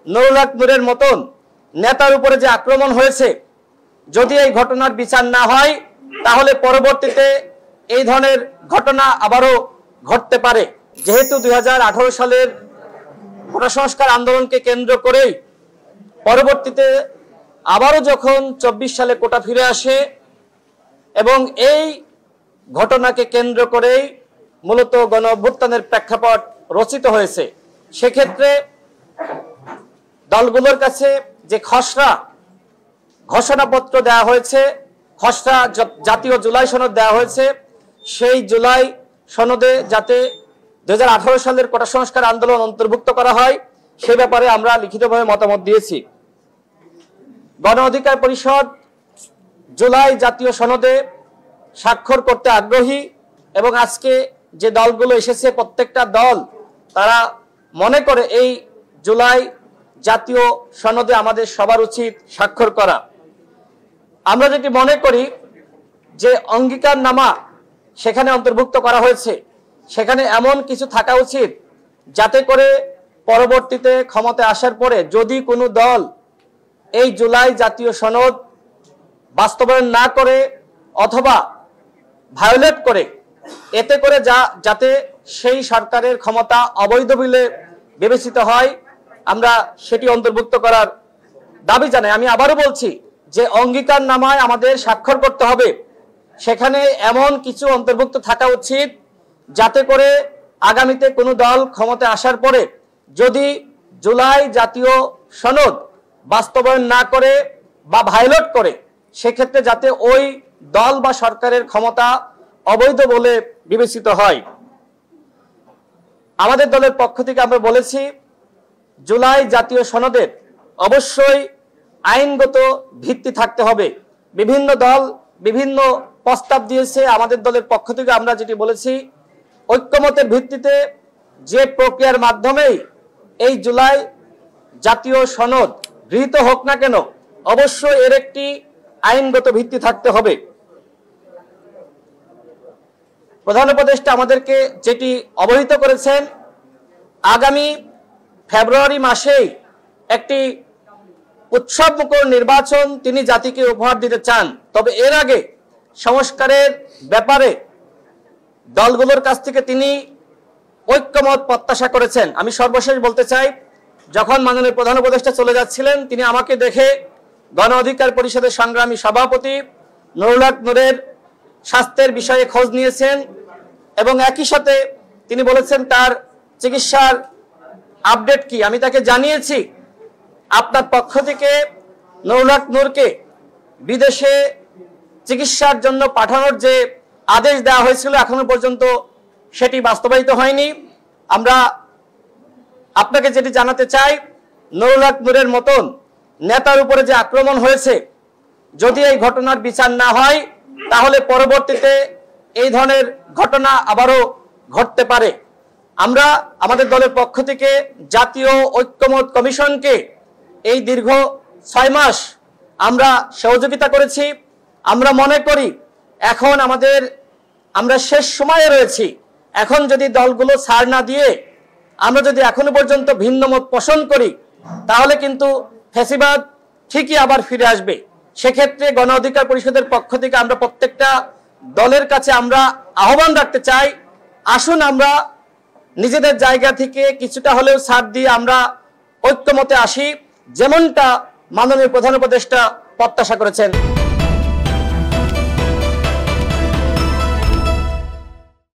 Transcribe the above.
নুরুল হক নূরের মতন নেতার উপরে যে আক্রমণ হয়েছে, যদি এই ঘটনার বিচার না হয় তাহলে পরবর্তীতে এই ধরনের ঘটনা আবারও ঘটতে পারে। যেহেতু 2018 সালের কোটা সংস্কার আন্দোলনকে কেন্দ্র করেই পরবর্তীতে আবারও যখন 24 সালে কোটা ফিরে আসে এবং এই ঘটনাকে কেন্দ্র করেই মূলত গণ অভ্যুত্থানের প্রেক্ষাপট রচিত হয়েছে, সেক্ষেত্রে দলগুলোর কাছে যে খসড়া ঘোষণাপত্র দেওয়া হয়েছে, খসড়া জাতীয় জুলাই সনদ দেওয়া হয়েছে, সেই জুলাই সনদে যাতে 2018 সালের কোটা সংস্কার আন্দোলন অন্তর্ভুক্ত করা হয় সে ব্যাপারে আমরা লিখিতভাবে মতামত দিয়েছি। গণ অধিকার পরিষদ জুলাই জাতীয় সনদে স্বাক্ষর করতে আগ্রহী এবং আজকে যে দলগুলো এসেছে প্রত্যেকটা দল তারা মনে করে এই জুলাই জাতীয় সনদে আমাদের সবার উচিত স্বাক্ষর করা। আমরা যেটি মনে করি যে অঙ্গীকারনামা সেখানে অন্তর্ভুক্ত করা হয়েছে, সেখানে এমন কিছু থাকা উচিত যাতে করে পরবর্তীতে ক্ষমতায় আসার পরে যদি কোনো দল এই জুলাই জাতীয় সনদ বাস্তবায়ন না করে অথবা ভায়োলেট করে, এতে করে যাতে সেই সরকারের ক্ষমতা অবৈধ বলে বিবেচিত হয়, আমরা সেটি অন্তর্ভুক্ত করার দাবি জানাই। আমি আবারও বলছি যে অঙ্গীকারনামায় আমাদের স্বাক্ষর করতে হবে, সেখানে এমন কিছু অন্তর্ভুক্ত থাকা উচিত যাতে করে আগামীতে কোনো দল ক্ষমতায় আসার পরে যদি জুলাই জাতীয় সনদ বাস্তবায়ন না করে বা ভায়োলেট করে, সেক্ষেত্রে যাতে ওই দল বা সরকারের ক্ষমতা অবৈধ বলে বিবেচিত হয়। আমাদের দলের পক্ষ থেকে আমরা বলেছি জুলাই জাতীয় সনদের অবশ্যই আইনগত ভিত্তি থাকতে হবে। বিভিন্ন দল বিভিন্ন প্রস্তাব দিয়েছে, আমাদের দলের পক্ষ থেকে আমরা যেটি বলেছি ঐক্যমতের ভিত্তিতে যে প্রক্রিয়ার মাধ্যমেই এই জুলাই জাতীয় সনদ গৃহীত হোক না কেন অবশ্যই এর একটি আইনগত ভিত্তি থাকতে হবে। প্রধান উপদেষ্টা আমাদেরকে যেটি অবহিত করেছেন, আগামী ফেব্রুয়ারি মাসেই একটি উৎসবমুখর নির্বাচন তিনি জাতিকে উপহার দিতে চান। তবে এর আগে সংস্কারের ব্যাপারে দলগুলোর কাছ থেকে তিনি ঐক্যমত প্রত্যাশা করেছেন। আমি সর্বশেষ বলতে চাই, যখন মাননীয় প্রধান উপদেষ্টা চলে যাচ্ছিলেন তিনি আমাকে দেখে গণ অধিকার পরিষদের সংগ্রামী সভাপতি নুরুল হক নূরের স্বাস্থ্যের বিষয়ে খোঁজ নিয়েছেন এবং একই সাথে তিনি বলেছেন তার চিকিৎসার আপডেট কি। আমি তাকে জানিয়েছি আপনার পক্ষ থেকে নুরুল হক নূরকে বিদেশে চিকিৎসার জন্য পাঠানোর যে আদেশ দেওয়া হয়েছিল এখনো পর্যন্ত সেটি বাস্তবায়িত হয়নি। আমরা আপনাকে যেটি জানাতে চাই, নুরুল হক নূরের মতন নেতার উপরে যে আক্রমণ হয়েছে, যদি এই ঘটনার বিচার না হয় তাহলে পরবর্তীতে এই ধরনের ঘটনা আবারও ঘটতে পারে। আমরা আমাদের দলের পক্ষ থেকে জাতীয় ঐক্যমত কমিশনকে এই দীর্ঘ 6 মাস আমরা সহযোগিতা করেছি। আমরা মনে করি এখন আমরা শেষ সময়ে রয়েছি। এখন যদি দলগুলো ছাড় না দিয়ে আমরা যদি এখনো পর্যন্ত ভিন্ন মত পোষণ করি তাহলে কিন্তু ফ্যাসিবাদ ঠিকই আবার ফিরে আসবে। সেক্ষেত্রে গণ অধিকার পরিষদের পক্ষ থেকে আমরা প্রত্যেকটা দলের কাছে আমরা আহ্বান রাখতে চাই, আসুন আমরা নিজেদের জায়গা থেকে কিছুটা হলেও ছাড় দিয়ে আমরা ঐক্যমতে আসি, যেমনটা মাননীয় প্রধান উপদেষ্টা প্রত্যাশা করেছেন।